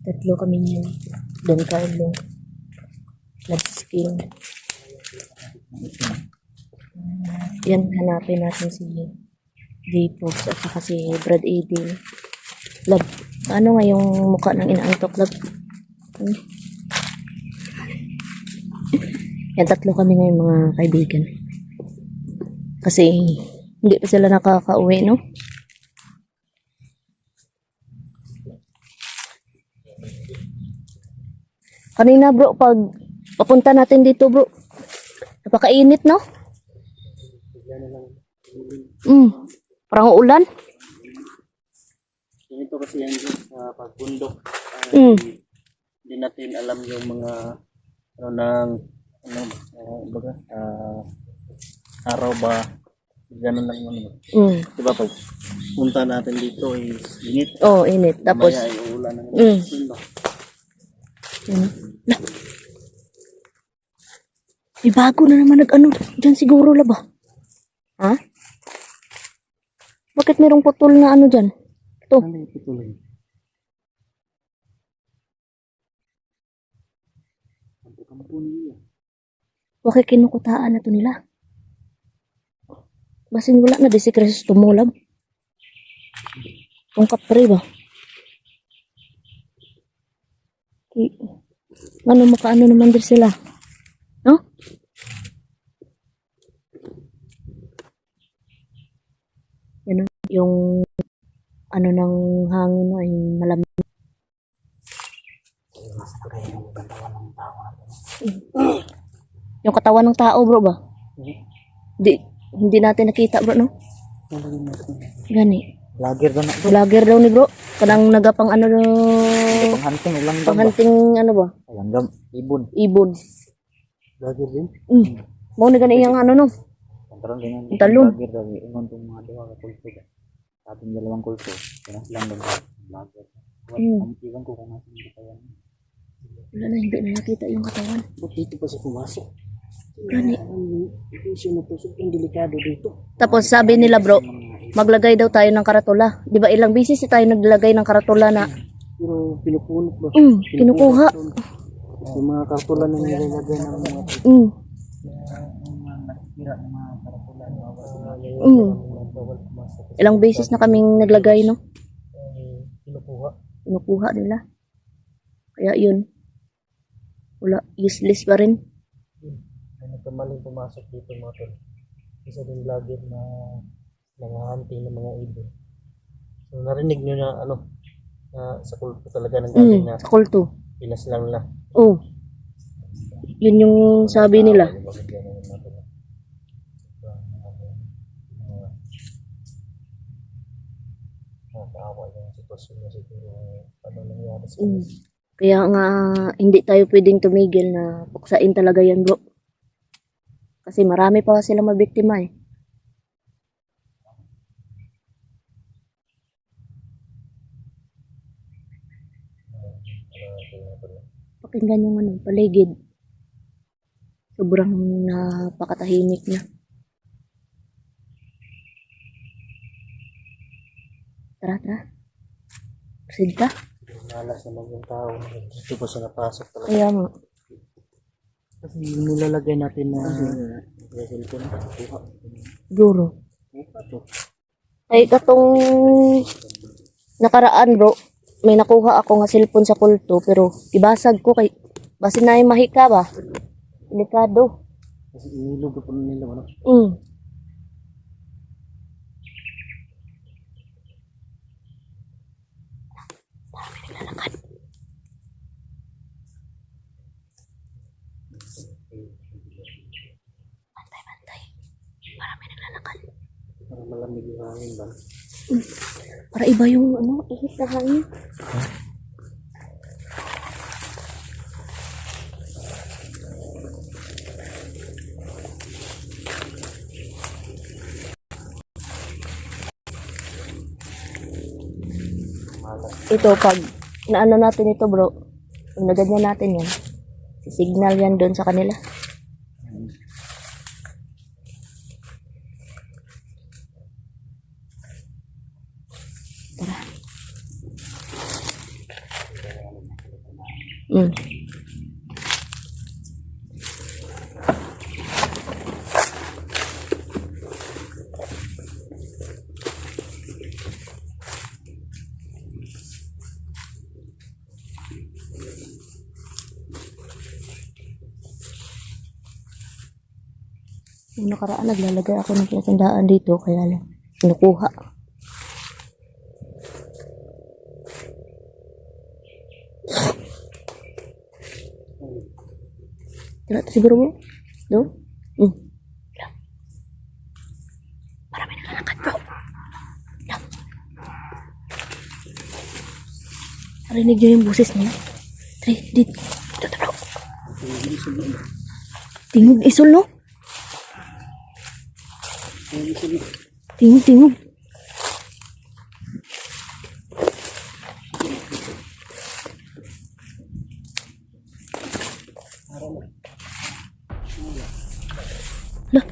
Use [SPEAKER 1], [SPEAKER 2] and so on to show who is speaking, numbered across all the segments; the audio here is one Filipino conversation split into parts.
[SPEAKER 1] Tatlo kami niyan. Don Carlo. Love skin. Yan, hanapin natin si J-Fox at saka si Brad Aiden. Love, ano nga yung mukha ng inaantok, Love? Yan, tatlo kami ngayon mga kaibigan. Kasi hindi pa sila nakaka-uwi, no? Kanina bro, pag papunta natin dito bro, napakainit, no? Parang ulan.
[SPEAKER 2] Ganito kasi yan sa pagbundok. Hindi natin alam yung mga baga, araw ba, gano'n lang yun. Diba pag punta natin dito is init.
[SPEAKER 1] Oh, init. Tapos,
[SPEAKER 2] Maya ay ulan ng bundok.
[SPEAKER 1] May bago na naman nag-ano. Diyan siguro ba? Ha? Bakit merong putol na ano dyan? Ito.
[SPEAKER 2] Ano yung pituloy?
[SPEAKER 1] Bakit kinukutaan na to nila? Basin wala na di si Chris tumulab. Kung kapre ba? Ano makaano naman din sila? No? Yan yung ano ng hangin ay malamig. Yung katawan ng tao bro ba? Hindi natin nakita bro no? Gani.
[SPEAKER 2] Lager daw na.
[SPEAKER 1] Vlogger daw ni bro. Kanang nagapang ano
[SPEAKER 2] Panghunting ulang daw.
[SPEAKER 1] panghunting ano ba?
[SPEAKER 2] Langgam, ibon.
[SPEAKER 1] Ibon.
[SPEAKER 2] Lager din.
[SPEAKER 1] Mo ni gani yung ano no?
[SPEAKER 2] Pantaron din yan.
[SPEAKER 1] Talon.
[SPEAKER 2] Lager daw. Ingon itong mga dawa ka kulto. Sa ating dalawang kulto. Kaya lang daw. Lager. Iwan ko kung natin yung katawan.
[SPEAKER 1] Wala na, hindi na nakita yung katawan.
[SPEAKER 2] Dito pa siya pumasok.
[SPEAKER 1] Gani.
[SPEAKER 2] Ito siya natusok. Yung delikado dito.
[SPEAKER 1] Tapos sabi nila bro, maglagay daw tayo ng karatula. Di ba ilang beses tayo naglagay ng karatula na
[SPEAKER 2] Pero pinupunot ba?
[SPEAKER 1] kinukuha.
[SPEAKER 2] Yung mga kartula na nilalagay ng mga nakikira ng mga kartula.
[SPEAKER 1] Ilang beses na kaming naglagay no?
[SPEAKER 2] Kinukuha.
[SPEAKER 1] Kinukuha nila. Kaya yun. Wala, useless pa rin.
[SPEAKER 2] Nagkamaling pumasok dito mga tol. Isa din vlogger na nanghahunting ng mga ibon. So narinig nyo na na sa kulto talaga ng galing na
[SPEAKER 1] Sa kulto.
[SPEAKER 2] Pinas lang na.
[SPEAKER 1] Oh. Yun yung sabi nila.
[SPEAKER 2] Nakakaawa yung sitwasyon na siguro ano nangyari sa
[SPEAKER 1] Kaya nga hindi tayo pwedeng tumigil na puksain talaga yan bro. Kasi marami pa sila mabiktima eh. Pakinggan yung ano, paligid. Sobrang napakatahimik na. Tara. Proceed ka?
[SPEAKER 2] malas naman yung tao. Dito pa siya napasok talaga.
[SPEAKER 1] Kaya nga.
[SPEAKER 2] Kasi yung nilalagay natin na cellphone, kuha.
[SPEAKER 1] Siguro.
[SPEAKER 2] Kuha to.
[SPEAKER 1] Ay, katong nakaraan bro, may nakuha ako nga cellphone sa kulto, pero ibasag ko kay, basi na yung mahika ba? Delikado.
[SPEAKER 2] Kasi inilog po nila, ano?
[SPEAKER 1] Marami naglalakad. Bantay. Marami naglalakad.
[SPEAKER 2] Para malamig yung hangin ba?
[SPEAKER 1] Para iba yung ano, ihit na hangin. Ito pag naano natin ito bro, pag naganyan natin yan, signal yan doon sa kanila. Mm. Yung nakaraan, naglalagay ako ng pinatandaan dito, kaya lang, kinukuha. Tira, siguro mo? No? Tira. Para may nakalakad, bro. Tira. Narinig nyo yung boses niya? Tira, dito. Dito, bro. Tingog, isol, no? Tingog, tingog. Lah,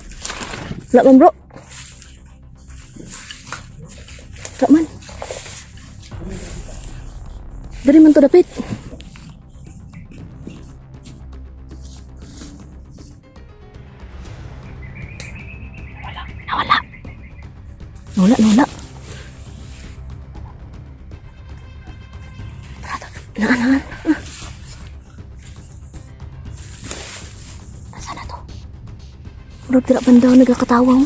[SPEAKER 1] wala man bro. Wala man. Dari man to dapit. Nawala. Nawala, nawala. Naan. Nasaan na to? Bro, tira banda ako nagkakatawang.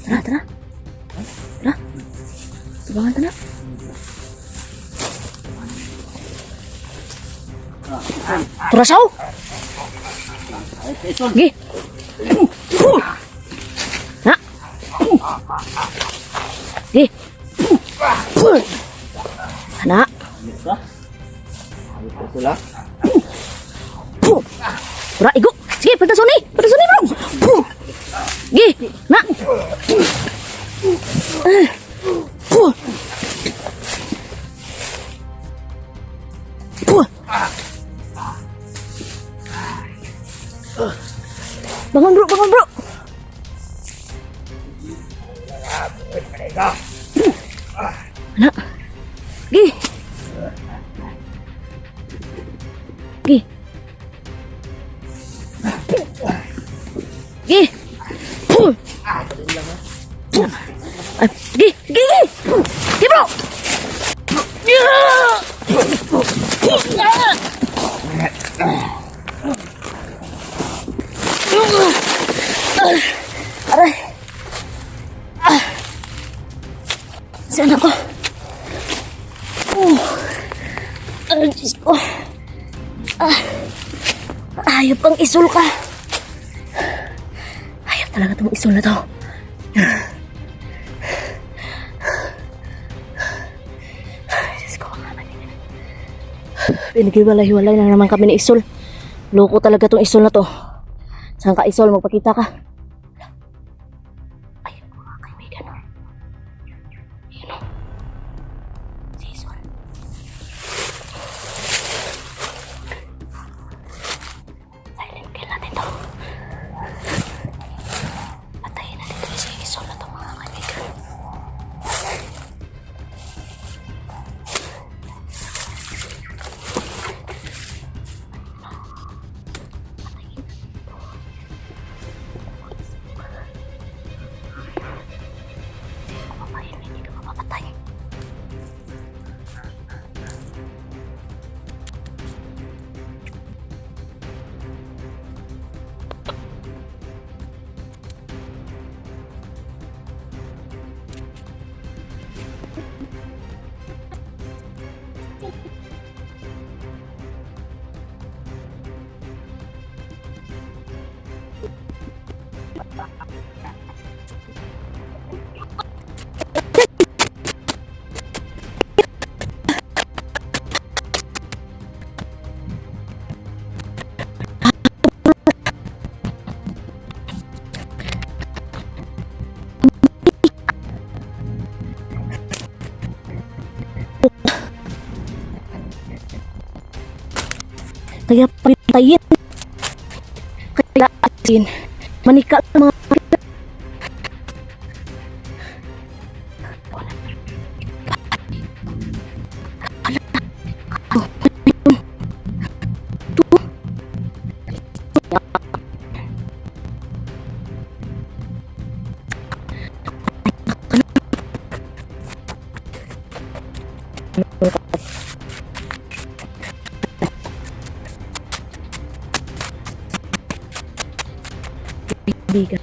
[SPEAKER 1] Tara, tara. Tara. Tubangan ta na. Turasaw! Gi! Na! Gi! Na! Tara, igo! Sige, pagtasuni! Pagtasuni, bro! Gi! Na! Bangun bro, bangun bro. Anak. Gi. Gi. Gi. Ay, gi, gi, gi. Gi bro. Aray. Saan ako? Ay, Diyos ko. Ayop ang isul ka. Ayop talaga itong isul na to. Diyos ko. Pinaghiwalay-hiwalay na naman kami ni isul. Loko talaga itong isul na to. Saan ka isol? Magpakita ka. Ayun ko mga kaibigan. Ayun o. Si Isol. Silent kill natin to. Patayin natin to si Isol na to mga kaibigan. Hindi ka mapapatay. Kaya patayin. Kaya asin. Manika ang mga kaibigan.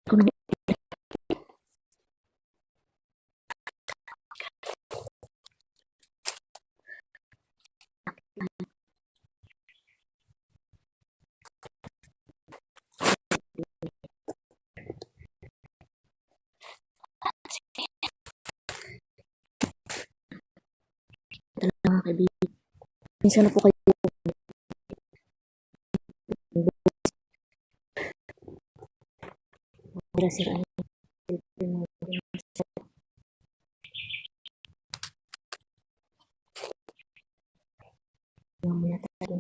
[SPEAKER 1] Kung talaga mga kaibigan. Minsan na po kayo sira ang mga tayo.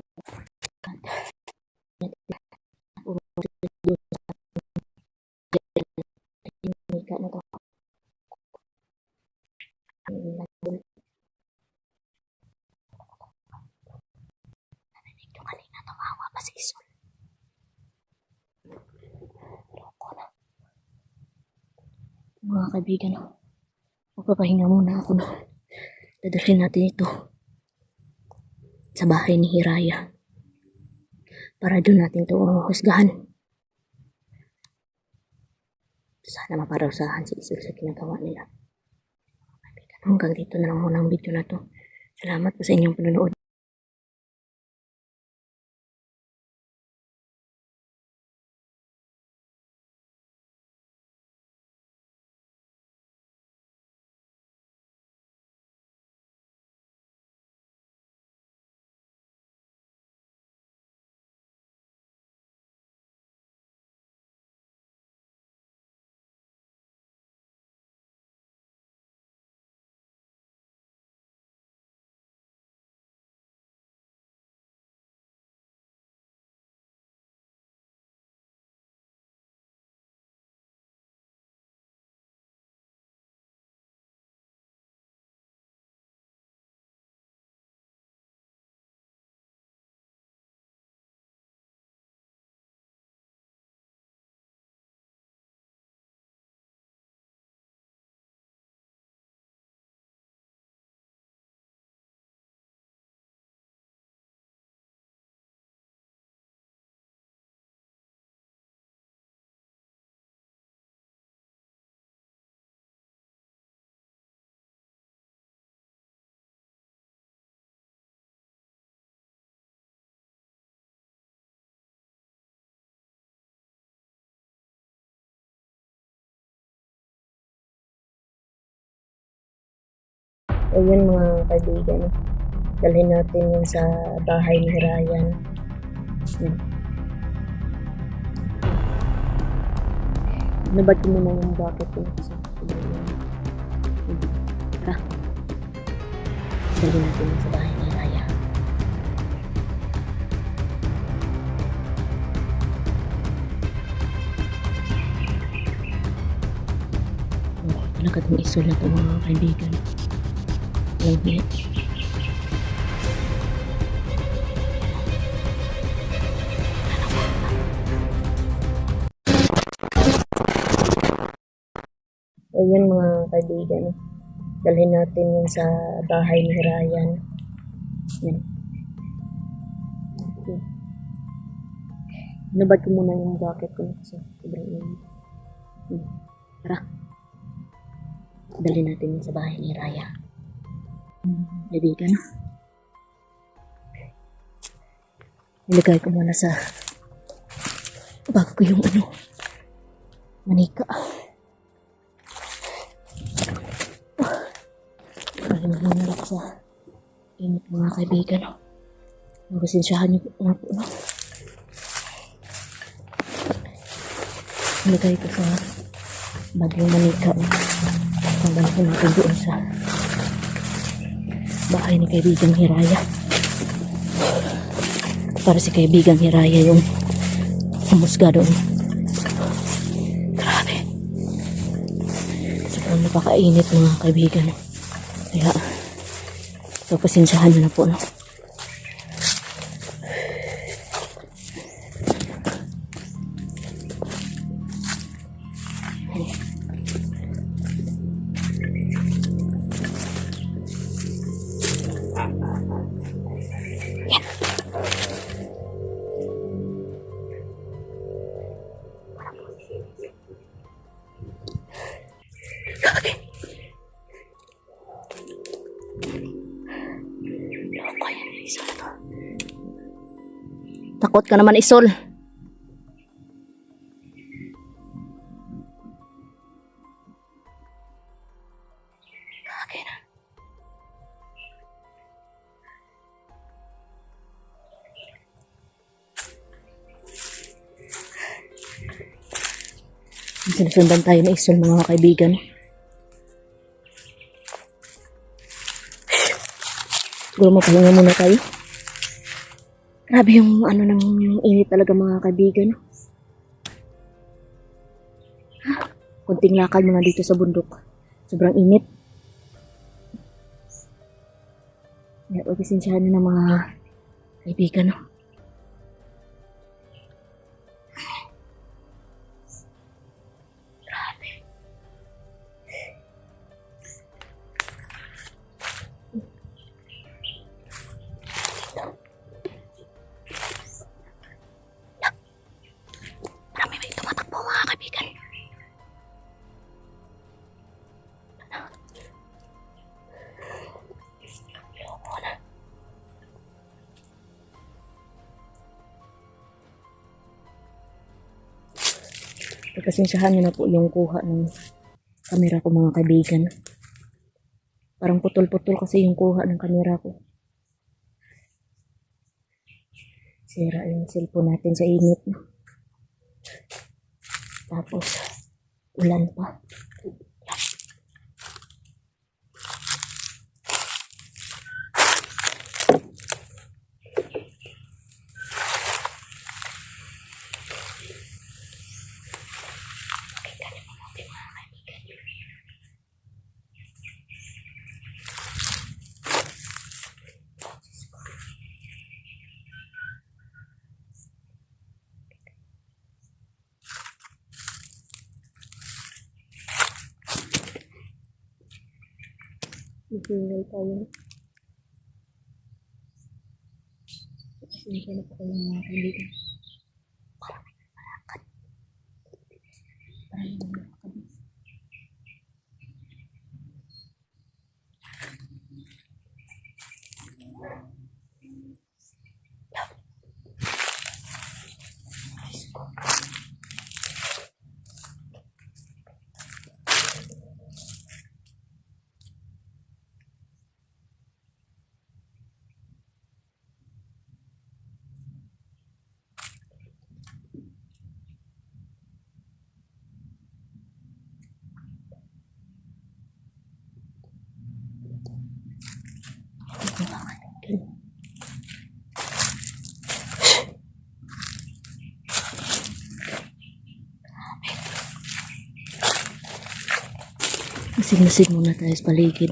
[SPEAKER 1] Ika na to. Yung kanina tumawa pa si Sol. Loko na. Mga kaibigan, magpapahinga muna ako na. Dadalhin natin ito sa bahay ni Hiraya para doon natin ito husgahan. Sana maparusahan si Isol sa ginagawa nila. Hanggang dito na lang muna ang video na to. Salamat po sa inyong panonood. Ayun mga kaibigan, dalhin natin yun sa bahay ni Ryan. Yan. Nabad ko muna yung bucket ko. Tara. Dalhin natin yun sa bahay ni Ryan. Oh, talaga itong Isol na ito mga kaibigan. Lagi. Ayun mga kaibigan, dalhin natin yun sa bahay ni Ryan. Yan. Okay. Nabad ko muna yung bucket ko kasi sobrang init. Tara. Dalhin natin yun sa bahay ni Raya. Kaibigan. Ilagay ko muna sa bag ko yung manika. Ayun muna ako sa init mga kaibigan. Pasensyahan niyo nga po. No? Nilagay ko sa Bagyong Manika. Hanggang po natin doon sa bahay ni kaibigang Hiraya. Para si kaibigang Hiraya yung humusga doon. Grabe. Sobrang napakainit mga kaibigan. Kaya, so pasensyahan niyo na po. No? Gagi. Loko yan, Isol to. Takot ka naman, Isol. Gagi na. Sinusundan tayo ng Isol mga kaibigan. Siguro mapahinga muna tayo. Grabe yung ano ng init talaga mga kaibigan. Kunting lakad muna dito sa bundok. Sobrang init. Kaya pagkasensyahan na ng mga kaibigan. No? Marami may tumatakbo mga kaibigan. Loko na. Pagkasensyahan niyo na po yung kuha ng kamera ko mga kaibigan. Parang putol-putol kasi yung kuha ng kamera ko. Sira yung cellphone natin sa init. Tapos, ulan pa. Isingal tayo. Isingal na po kayo mga kaibigan. Parang malakad. Masig-masig muna tayo sa paligid.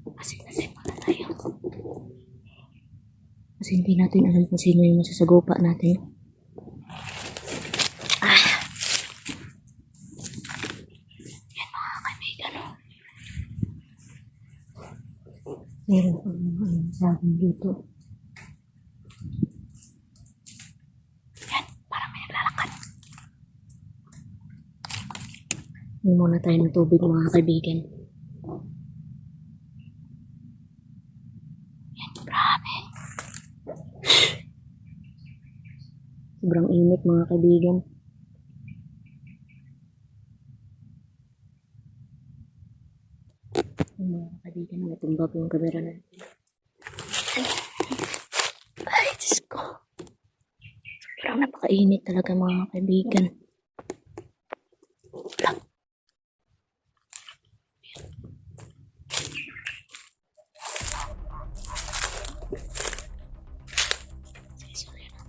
[SPEAKER 1] Masig-masig muna tayo. Kasi hindi natin alam kung sino yung masasagopa natin. Yan mga kaibigan. Meron pa mga sa akin dito. Yan, parang may naglalakad. Hindi muna tayo ng tubig mga kaibigan. Yan, grabe. Sobrang init mga kaibigan. Yung mga kaibigan. Natumba po yung camera natin. Ay, Diyos ko. Parang napakainit talaga mga kaibigan. Sorry na.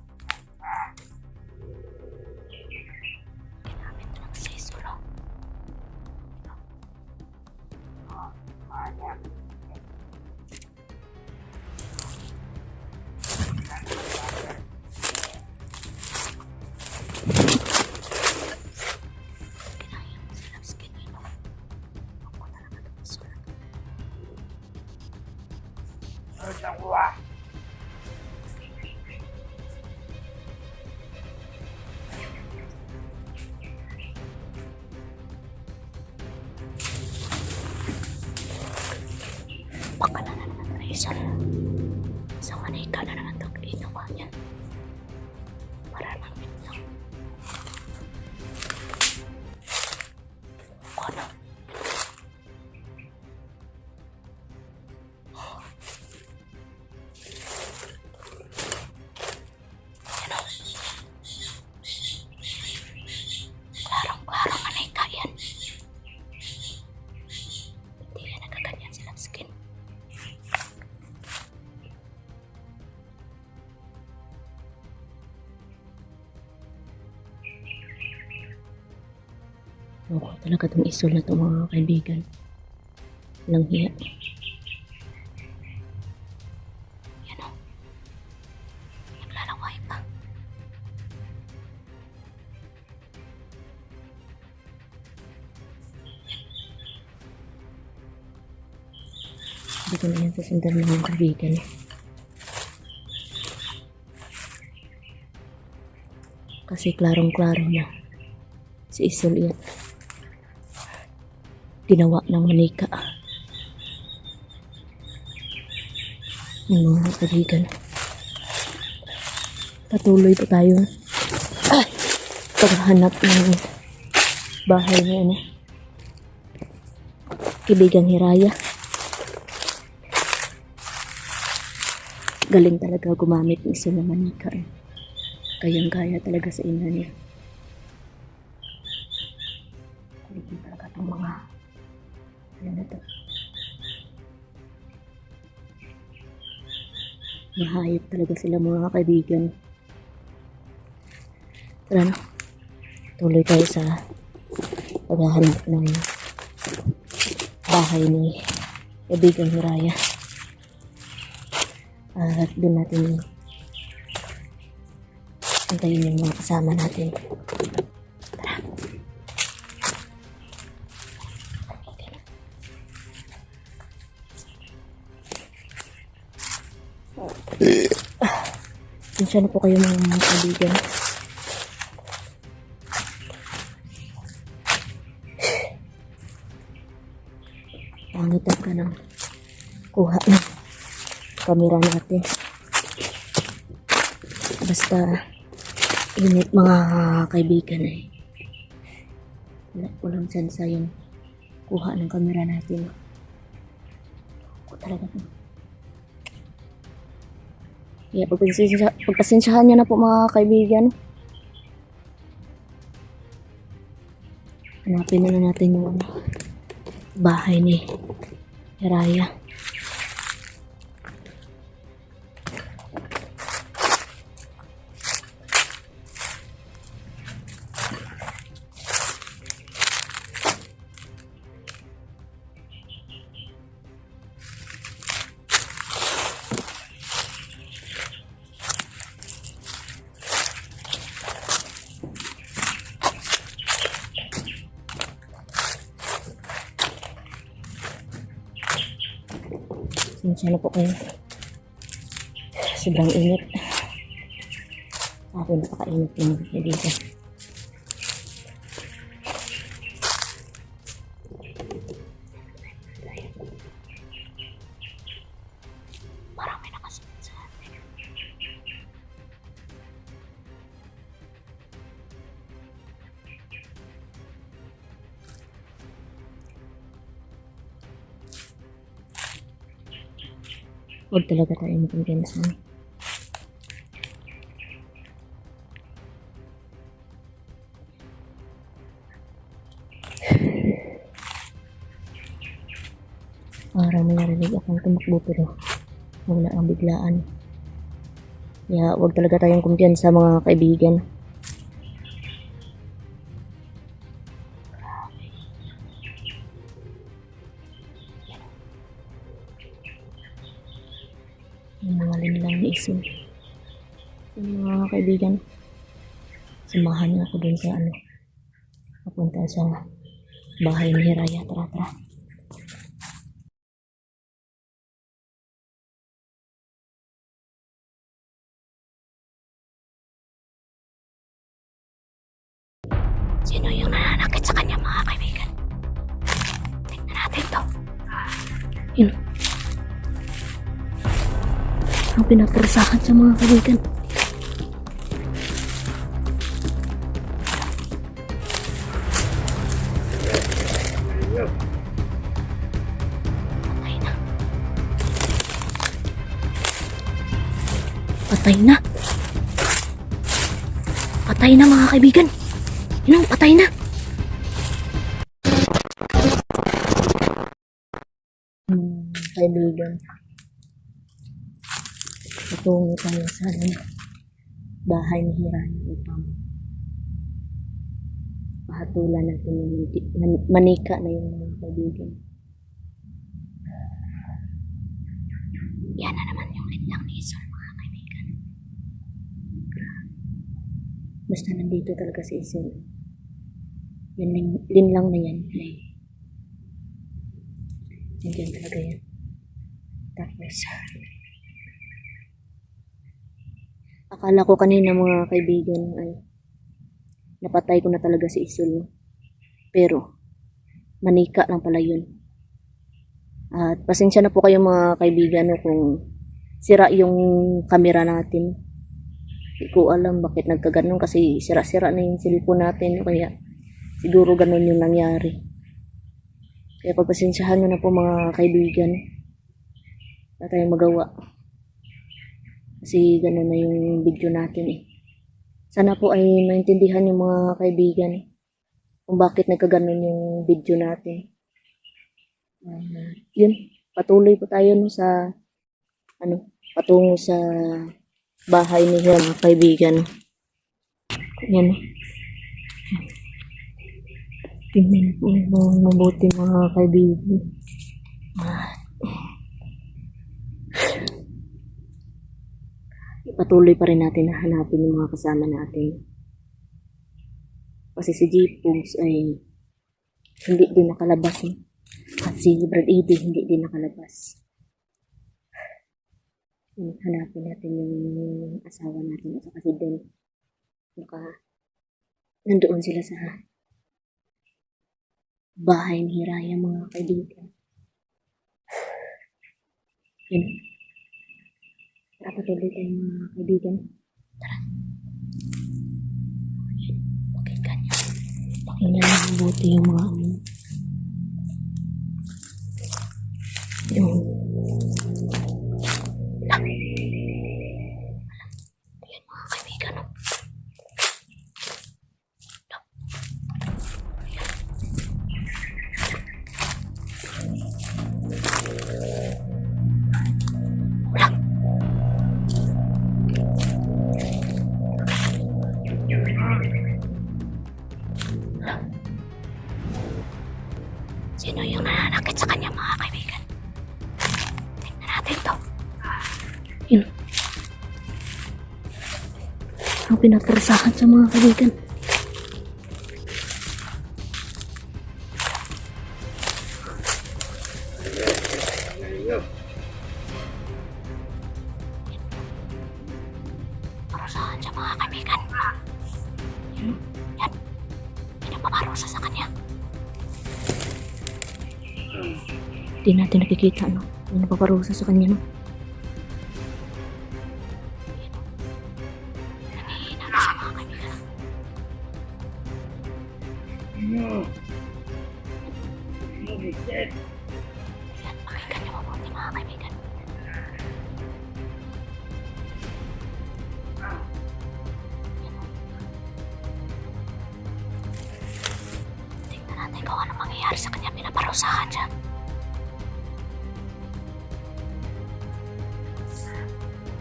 [SPEAKER 1] Ginamit lang sa isuro. Kinayang sila skin nyo. Ako talaga ito masulat. Pakala na naman Rizal. Sa manika na naman ito ginawa niya. Para namin lang. Ano? Klarong-klarong manika yan. Hindi yan nagaganyan silang skin. Ako talaga itong isol na ito mga kaibigan. Walang hiya. Yan o. Naglalaway pa. Dito na yan sa sandal ng mga kaibigan. Kasi klarong-klaro na. Si isol yan. Ginawa ng manika. Yung mga kaibigan. Patuloy pa tayo. Paghanap ng bahay na ano. Kaibigang Hiraya. Galing talaga gumamit ng isang manika. Kayang-kaya talaga sa ina niya. Galing talaga itong mga ano na ito. Mahayop talaga sila mga kaibigan. Tara na. Tuloy tayo sa paghahanap ng bahay ni kaibigang Hiraya. At doon natin antayin yung mga kasama natin. Tara. Sinsya na po kayo mga kaibigan. Pangitan ka ng kuha ng kamera natin. Basta init mga kaibigan eh. Walang sansa yung kuha ng kamera natin. Ako talaga po. Yeah, pagpasensyahan nyo na po mga kaibigan. Hanapin na natin yung bahay ni Hiraya. Sinsya na po kayo. Sobrang init. Ako napakainit yung dito. Parang may nakasunod sa atin. Huwag talaga tayo magkumpiyansa. Parang may narinig akong tumakbo pero wala ang biglaan. Kaya huwag talaga tayong kumpiyansa mga kaibigan. Yung mga linlang ni Isin. Yung mga kaibigan, samahan niyo ako dun sa papunta sa bahay ni Hiraya. Tara, tara. Sino yung nananakit sa kanya mga kaibigan? Tingnan natin to. Yun. Ang pinaparusahan sa mga kaibigan. Patay na. Patay na mga kaibigan. Yun, patay na. Kaibigan. Patungo tayo sa bahay ni Hiraya upang pahatulan natin yung manika na yung mga kaibigan. Yan na naman yung linlang ni Isol mga kaibigan. Basta nandito talaga si Isol. Yan linlang na yan. Nandiyan talaga yan. Tapos akala ko kanina mga kaibigan ay napatay ko na talaga si Isol. Pero manika lang pala yun. At pasensya na po kayo mga kaibigan kung sira yung camera natin. Hindi ko alam bakit nagkaganon kasi sira-sira na yung cellphone natin. Kaya siguro ganon yung nangyari. Kaya pagpasensyahan nyo na po mga kaibigan. Wala tayong magawa. Kasi ganon na yung video natin eh. Sana po ay maintindihan yung mga kaibigan kung bakit nagkaganon yung video natin. Yun, patuloy po tayo no sa patungo sa bahay ni mga kaibigan. Yan. Tingnan po mabuti mga kaibigan. Patuloy pa rin natin na hanapin yung mga kasama natin. Kasi si J-Pugs ay hindi din nakalabas eh. At si Brad Eddie hindi din nakalabas. Hanapin natin yung asawa natin at saka si Ben. Baka nandoon sila sa bahay ni Hiraya mga kaibigan. Yun. Tara, patuloy tayo mga kaibigan. Tara. Pakinggan nyo. Pakinggan nyo mabuti yung mga yung lang. Ayan mga kaibigan. Sino yung nananakit sa kanya mga kaibigan? Tingnan natin to. Yun. Ang pinaparusahan sa mga kaibigan. Parusahan sa mga kaibigan. Yan. Yan. Pinapaparusa sa kanya. Hindi natin nakikita, no? Yung napaparusa sa kanya, no? Nangihina na sa mga kaibigan. Yan, pakinggan niyo mabuti mga kaibigan. mangyayari sa kanya, pinaparusahan siya.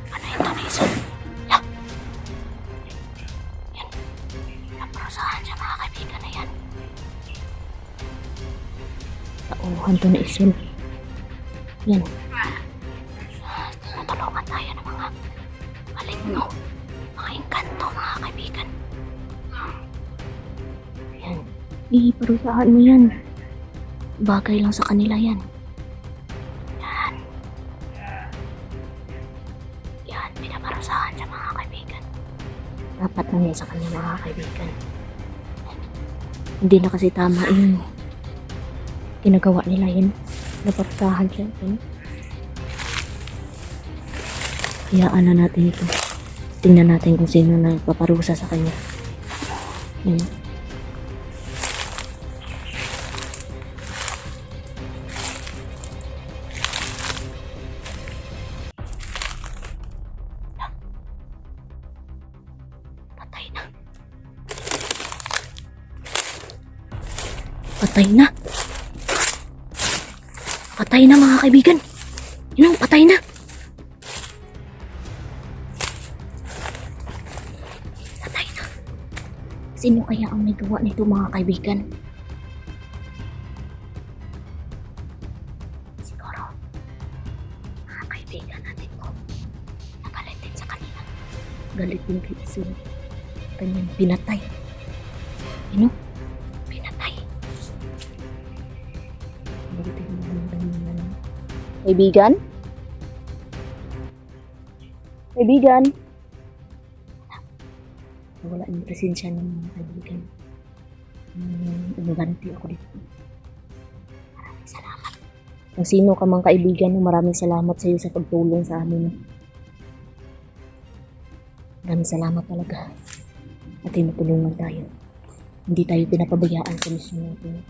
[SPEAKER 1] Ano ito, Mason? Yan. Yan. Pinaparusahan siya, mga kaibigan na yan. Tauhan to ni Isul. Yan. Natulungan tayo ng mga maligno, mga engkanto, mga kaibigan. Yan. Iparusahan mo yan. Bagay lang sa kanila yan. Yan. Yan, pinaparusahan siya, mga kaibigan. Dapat lang yan sa kanila, mga kaibigan. Hindi na kasi tama yung ginagawa nila yun. Naparusahan siya. Yun. Hayaan na natin ito. Tingnan natin kung sino na paparusa sa kanya. Yan. Patay na. Patay na. Patay na, mga kaibigan. Yun ang patay na. Patay na. Sino kaya ang may gawa nito, mga kaibigan? Siguro, mga kaibigan natin ko. Nagalit din sa kanila. Galit din kay Isul. Kanyang pinatay. Ano? Pinatay. Kaibigan? Kaibigan? Wala yung presensya ng mga kaibigan. Umaganti ako dito. Maraming salamat. Kung sino ka mang kaibigan, maraming salamat sa iyo sa pagtulong sa amin. Maraming salamat talaga. At tinutulungan tayo. Hindi tayo pinapabayaan sa misyon natin.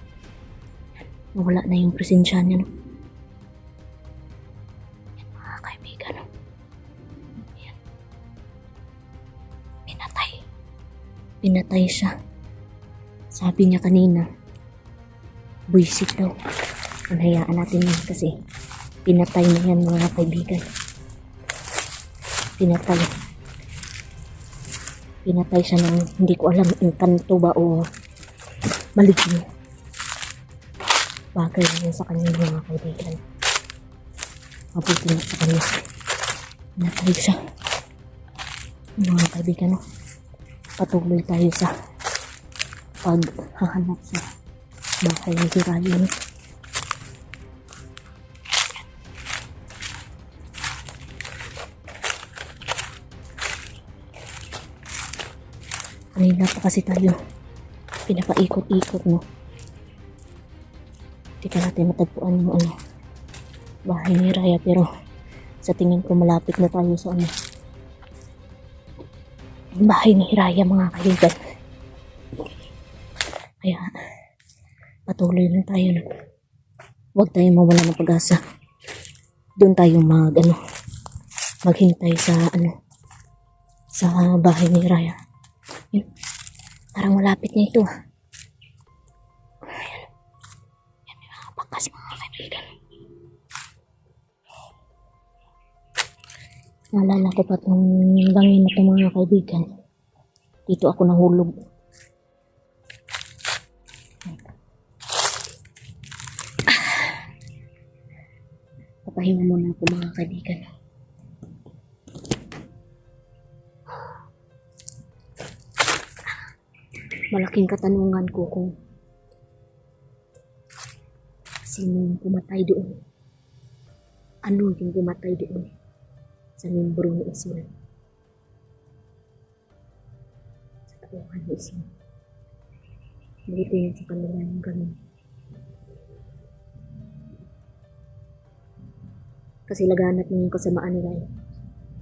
[SPEAKER 1] Nawala na yung presensya niya, no? Yan, mga kaibigan, no? Yan. Pinatay siya. Sabi niya kanina, buisit daw. Hayaan natin yan kasi pinatay na yan, mga kaibigan. Pinatay siya ng hindi ko alam engkanto ba o maligno. Bagay niya sa kanya, mga kaibigan. Mabuti na sa kanya. Pinatay siya. Mga kaibigan, no? Patuloy tayo sa paghahanap sa bahay ni Ryan. Kanina pa kasi tayo pinapaikot-ikot, no? Hindi ka natin matagpuan yung bahay ni Raya, pero sa tingin ko malapit na tayo sa bahay ni Raya, mga kaibigan. Kaya patuloy lang tayo, no? Huwag tayong mawala ng pag-asa. Doon tayo maghintay sa sa bahay ni Raya. Yun. Parang malapit na ito. Ayan. Yan, may mga bakas, mga kaibigan. Naalala ko pa itong bangin na ito, mga kaibigan. Dito ako nahulog. Papahinga muna ako, mga kaibigan. Malaking katanungan ko kung sino yung pumatay doon. Ano yung pumatay doon sa membro ni Isul. Sa tauhan ni Isul. Dito yun sa kanila yung ganun. Kasi laganap na yung kasamaan nila eh.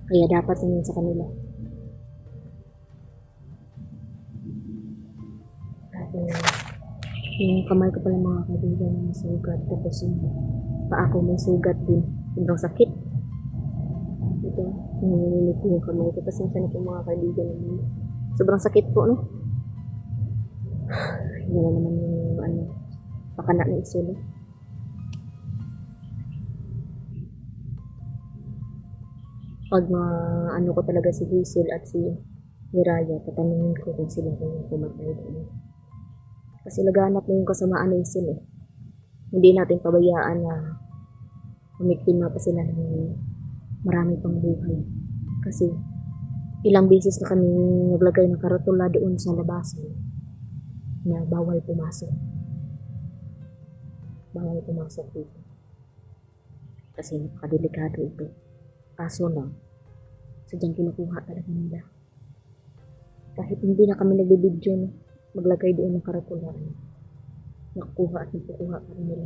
[SPEAKER 1] Kaya dapat yun sa kanila. Yung kamay ko pala, mga kaibigan, may sugat. Tapos yung paa ko may sugat din. Sobrang sakit. Ito, nililit ko yung kamay ko. Pasensya na po, mga kaibigan. Sobrang sakit po, no? Hindi na naman yung napakana na isul. Pag ano ko talaga si Hazel at si Miraya, tatanungin ko kung sila ba yung pumatay doon. Kasi laganap na yung kasamaan ni Hazel eh. Hindi natin pabayaan na kumiktima pa sila ng marami pang buhay. Kasi ilang beses na kami naglagay ng karatula doon sa labasan na bawal pumasok. Bawal pumasok dito. Kasi napakadelikado ito. Kaso lang, sadyang kinukuha talaga nila. Kahit hindi na kami nagbibidyo, no, maglagay doon ng karatula, nakukuha at nakukuha pa rin nila.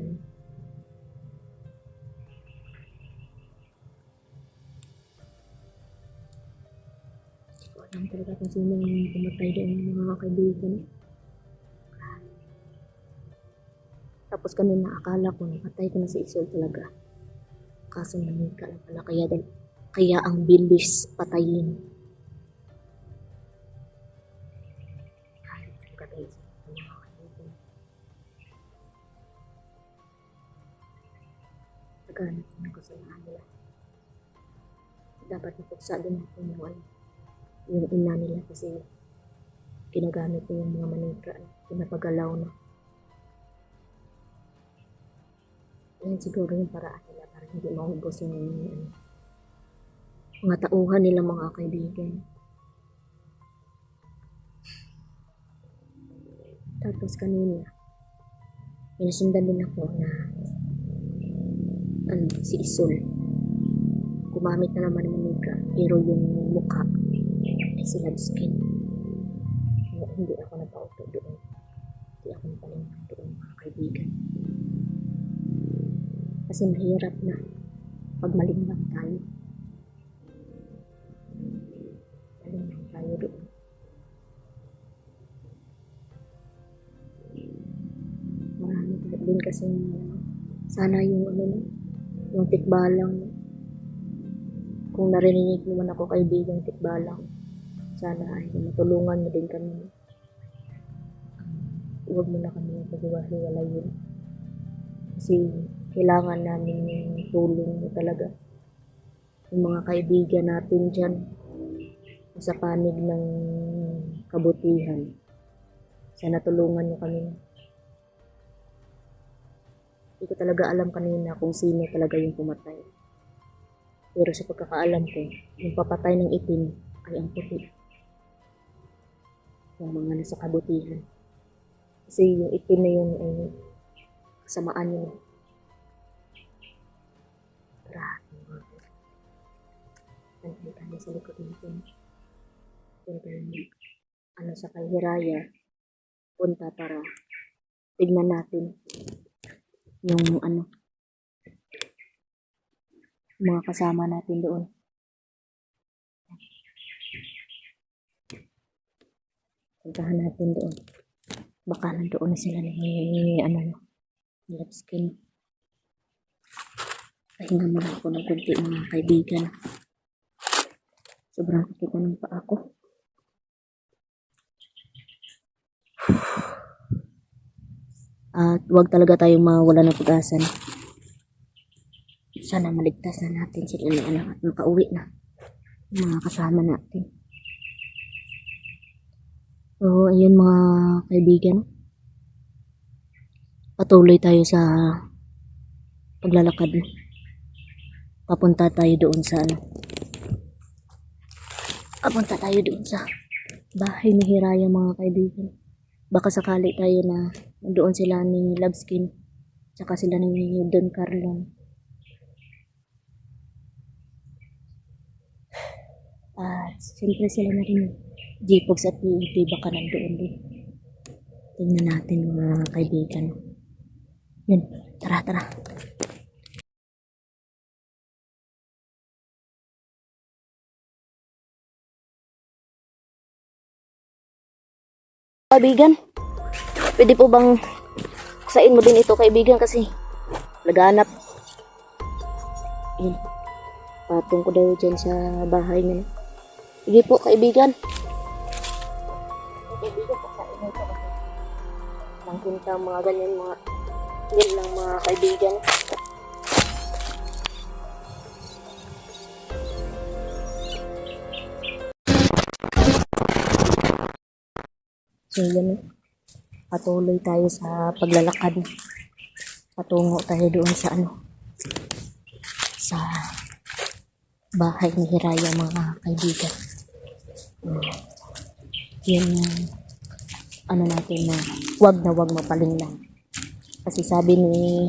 [SPEAKER 1] Hindi ko alam talaga kung sino yung pumatay doon ng mga kaibigan. Tapos kanina akala ko napatay ko na si Isol talaga. Kaso manika lang pala kaya ang bilis patayin. Kahit ang katay sa mga kaibigan. Naghanap na ko sa mga nila. Dapat napuksa din natin yung ina nila kasi ginagamit ko yung mga manika. Pinapagalaw na. Yan siguro yung paraan nila para hindi maubos yung mga tauhan nila mga kaibigan. Tapos kanina, inasundan din ako na si Isol. Gumamit na naman ng manika pero yung mukha ay si Labskin. Kaya hindi ako napauto doon. Hindi ako napalingan doon mga kaibigan. Kasi mahirap na pag malinlang tayo. Malinlang tayo doon. Marami din kasi sana yung yung tikbalang. Kung narinig naman ako kaibigan tikbalang, sana ay matulungan mo din kami. Huwag mo na kami pag-iwalay-walayin. Kasi kailangan namin yung tulong mo talaga. Yung mga kaibigan natin dyan sa panig ng kabutihan. Sana tulungan nyo kami. Hindi ko talaga alam kanina kung sino talaga yung pumatay. Pero sa pagkakaalam ko, yung papatay ng itim ay ang puti. Yung mga nasa kabutihan. Kasi yung itim na yun ay kasamaan nyo. Tara, nandito tayo sa likod natin. Punta yung sa kay Hiraya. Punta para tignan natin yung mga kasama natin doon. Puntahan natin doon. Baka nandoon na sila ni Labskin. Pahinga muna ako ng kunti mga kaibigan. Sobrang sakit na ng paa ko. At huwag talaga tayong mawala ng pag-asa. Sana maligtas na natin sila at makauwi na yung mga kasama natin. So, ayun mga kaibigan. Patuloy tayo sa paglalakad. Papunta tayo doon sa Papunta tayo doon sa bahay ni Hiraya mga kaibigan. Baka sakali tayo na doon sila ni Labskin tsaka sila ni Don Carlon. At siyempre sila na rin J-Pogs at PET baka nandoon din. Tingnan natin mga kaibigan. Yan, tara. Kaibigan, pwede po bang sain mo din ito kaibigan kasi laganap. Yan, patong ko daw dyan sa bahay niya. Sige po kaibigan. Kaibigan, pagkain mo ito kasi nang kinta mga ganyan mga Yun lang mga kaibigan. So yan, patuloy tayo sa paglalakad. Patungo tayo doon sa sa bahay ni Hiraya mga kaibigan. Yun yung natin na wag mapalinlang. Kasi sabi ni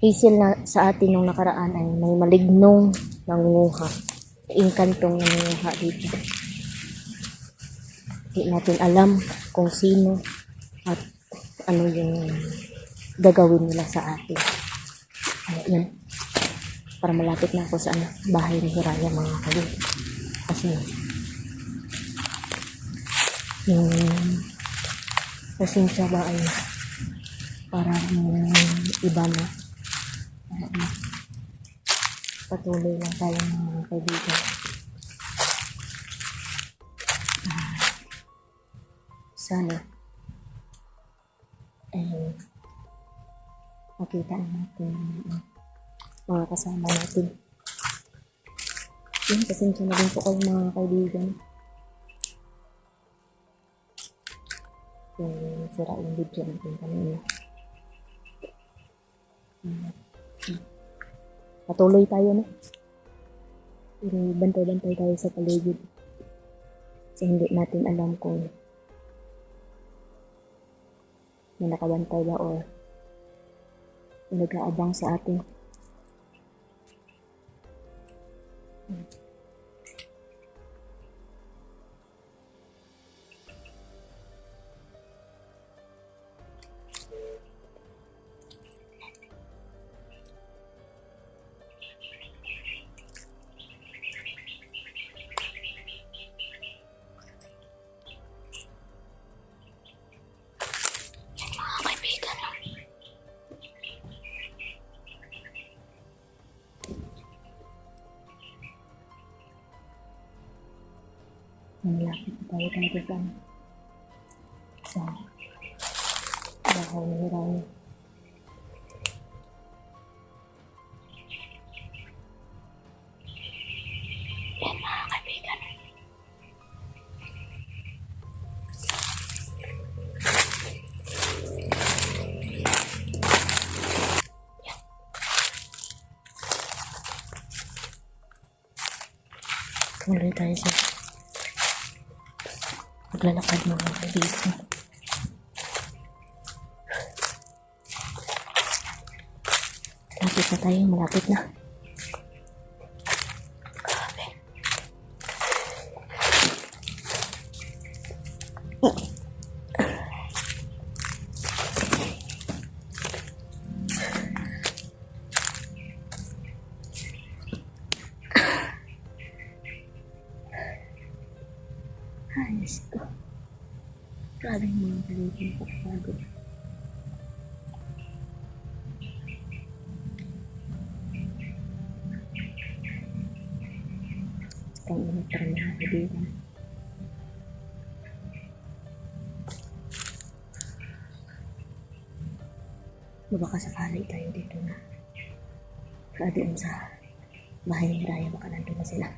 [SPEAKER 1] Hazel na sa atin nung nakaraan ay may malignong nangunguha. Inkantong nangunguha dito. Hindi natin alam kung sino at ano yung gagawin nila sa atin. Kaya yun, para malapit na ako sa bahay ni Hiraya mga kaibigan. Kasi yung pasensya ba ay parang iba na. Patuloy lang tayo mga kaibigan. Sana makita natin mga kasama natin. Yun, pasensya na rin po kayo mga kaibigan. Yung sira yung video natin kanina. Patuloy tayo na. Pero bantay-bantay tayo sa paligid. Kasi hindi natin alam kung may nakabantay ba o nag-aabang sa atin. Malapit tayo dito sa bahay ni Hiraya. Yan mga kaibigan. Yan. Tuloy tayo sa paglalakad mga kaibigan. Malapit na. Grabe. Ayos ko. Grabe yung mga kaibigan ko. Pagod. Ang init pa rin mga kaibigan. Baka sakali tayo dito na doon sa bahay ni Hiraya, baka nandun na sila.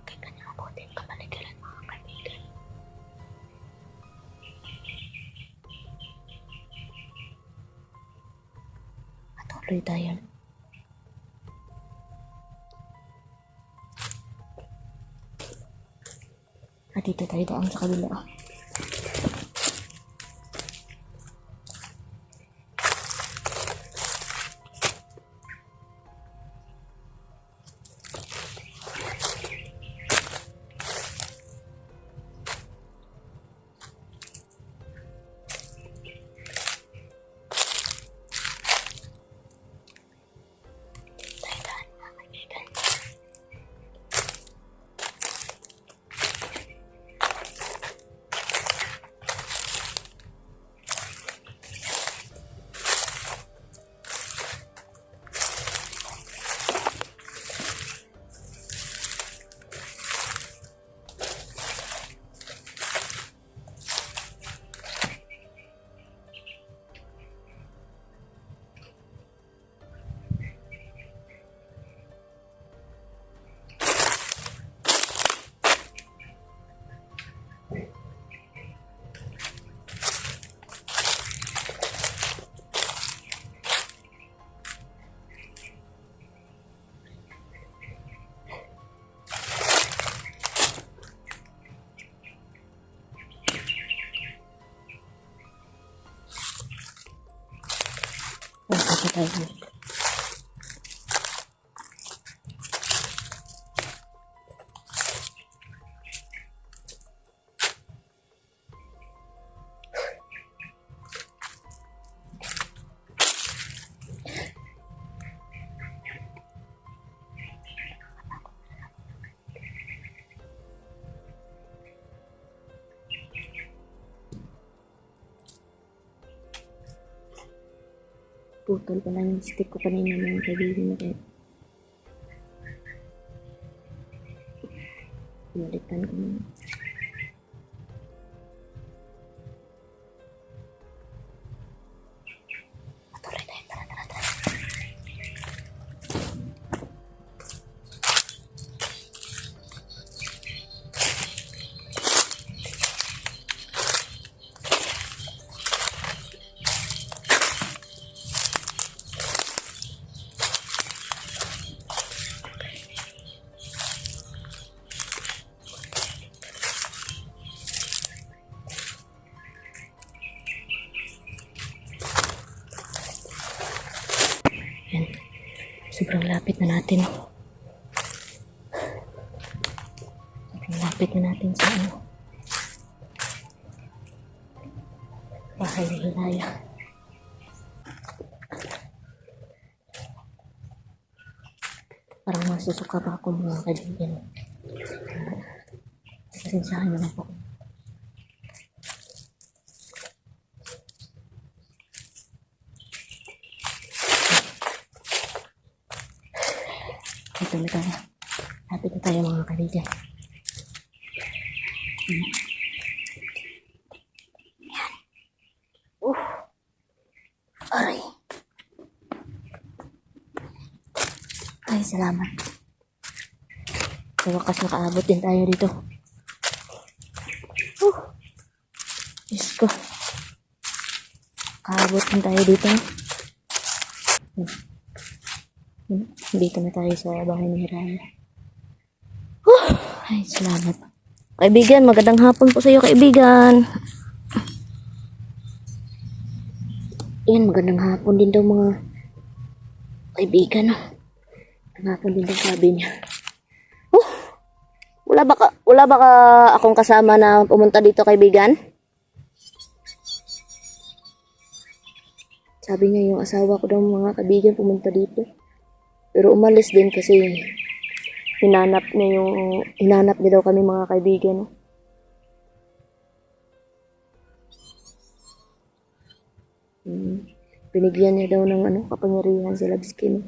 [SPEAKER 1] Kaya kanyang abutin kapaligiran mga kaibigan. Patuloy tayo. At dito tayo doon sa kabila. tayo. Putol pala yung stick ko kanina mga kaibigan na kaya. Balikan ko na. Patuloy tayo. Tara, tara, tara. Yan. Sobrang lapit na natin. Sobrang lapit na natin sa ano. Bahay ni Hilaya. Parang masusuka pa ako mga kaibigan. Pasensyahan niyo na po. Ito na tayo. Lapit na tayo mga kaibigan. Yan. Aray. Ay, salamat. Sa wakas nakaabot din tayo dito. Diyos ko. Kaabot din tayo dito. Dito na tayo sa bahay ni Hiraya. Ay, salamat. Kaibigan, magandang hapon po sa iyo, kaibigan. Yan, magandang hapon din daw mga kaibigan. Magandang hapon din daw sabi niya. Wala ba ka akong kasama na pumunta dito, kaibigan? Sabi niya yung asawa ko daw mga kaibigan pumunta dito. Pero umalis din kasi hinanap niya daw kami mga kaibigan. Binigyan niya daw ng kapangyarihan si Labskin.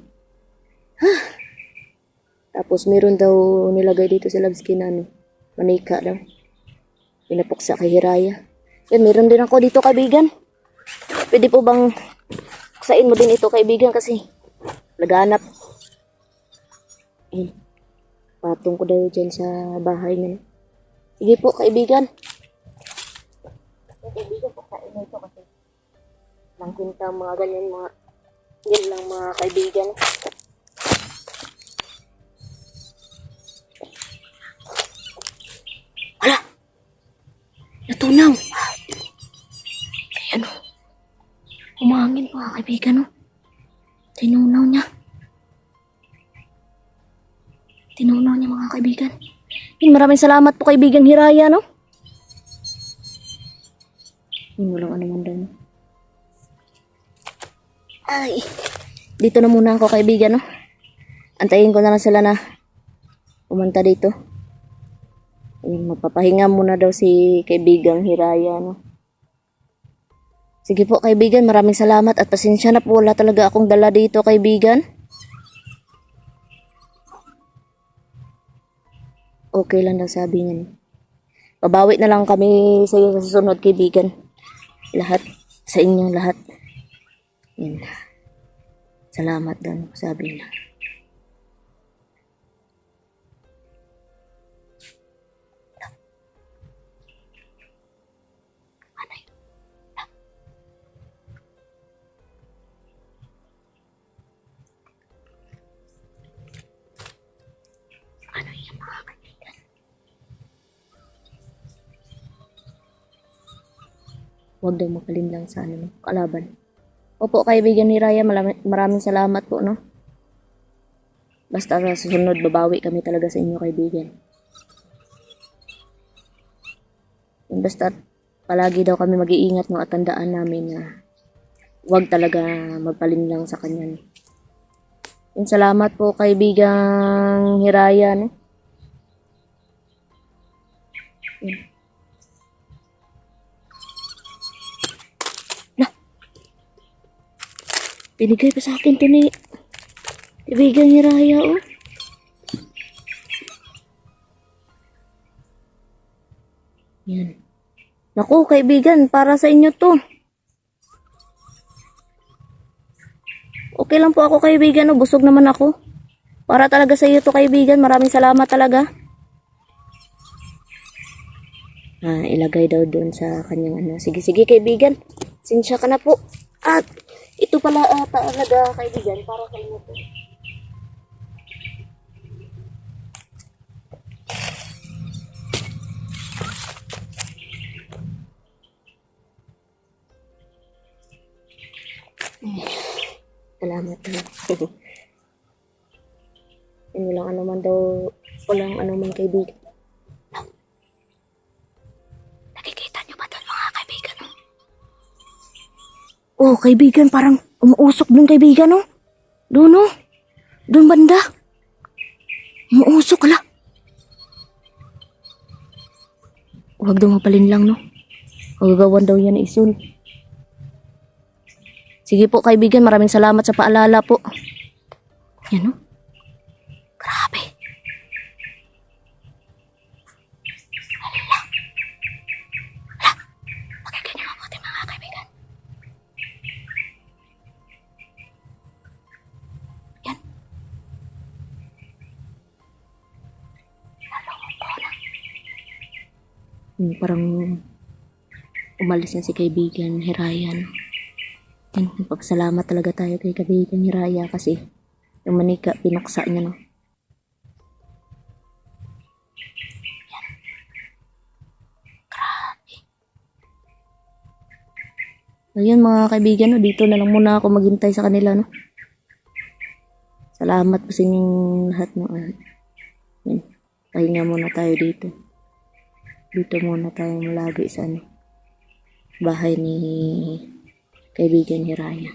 [SPEAKER 1] Tapos meron daw nilagay dito sa Labskin na manika daw. Pinapuksa kay Hiraya. Yan, meron din ako dito, kaibigan. Pwede po bang puksain mo din ito, kaibigan, kasi laganap. Yan. Patong ko daw dyan sa bahay niya. Sige po, kaibigan. Kaibigan, puksain mo ito kasi lang kwenta mga ganyan, yan lang mga kaibigan. Hala! Natunaw! Ay, umangin mga kaibigan, Tinunaw niya. Tinunaw niya mga kaibigan. Maraming salamat po kaibigan Hiraya, no? Walang man daw. Ay, dito na muna ako kaibigan, no? Antayin ko na lang sila na pumunta dito. Ayun, magpapahinga muna daw si kaibigang Hiraya, no? Sige po kaibigan, maraming salamat at pasensya na po, wala talaga akong dala dito kaibigan. Okay lang daw sabi niya. Babawi na lang kami sa iyo sa susunod kaibigan. Lahat, sa inyong lahat. Yan. Salamat daw, sabi niya. Ano yan mga kaibigan? Huwag daw makalinlang sa kalaban. Opo, kaibigan ni Raya, maraming salamat po, no? Basta sa susunod, babawi kami talaga sa inyo, kaibigan. Basta palagi daw kami mag-iingat, no, at tandaan namin na huwag talaga magpalinlang sa kanya. No? Yung salamat po, kaibigang Hiraya, no? Yun. Na, binigay pa sa akin to ni kaibigang Hiraya, oh. Yan. Naku, kaibigan, para sa inyo to. Okay lang po ako, kaibigan, no? Busog naman ako. Para talaga sa iyo to, kaibigan. Maraming salamat talaga. Ilagay daw doon sa kanyang ano. Sige, sige, kaibigan. Sinsya ka na po. At ito pala talaga, kaibigan, para sa inyo to. Salamat na. Walang ano man daw, walang ano man, kaibigan. Nakikita nyo ba doon, mga kaibigan? Oh, kaibigan, parang umuusok doon, kaibigan, no? Doon, no? Doon banda. Umuusok, ala. Huwag daw mapalin lang, no? Magagawan daw yan isul. Sige po, kaibigan, maraming salamat sa paalala po. Yan, no? Grabe. Hala. Hala. Pakinggan niyo mabuti, mga kaibigan. Yan. Nalungon ko na. Parang umalis na si kaibigan Hirayan. Yan, pagsalamat talaga tayo kay kaibigan Hiraya kasi yung manika, pinaksa niya, no? Ayun, mga kaibigan, no, dito na lang muna ako maghintay sa kanila, no. Salamat po sa inyong lahat, no. Yan, pahinga muna tayo dito. Dito muna tayo malagi sa ano, bahay ni kaibigan Hiraya.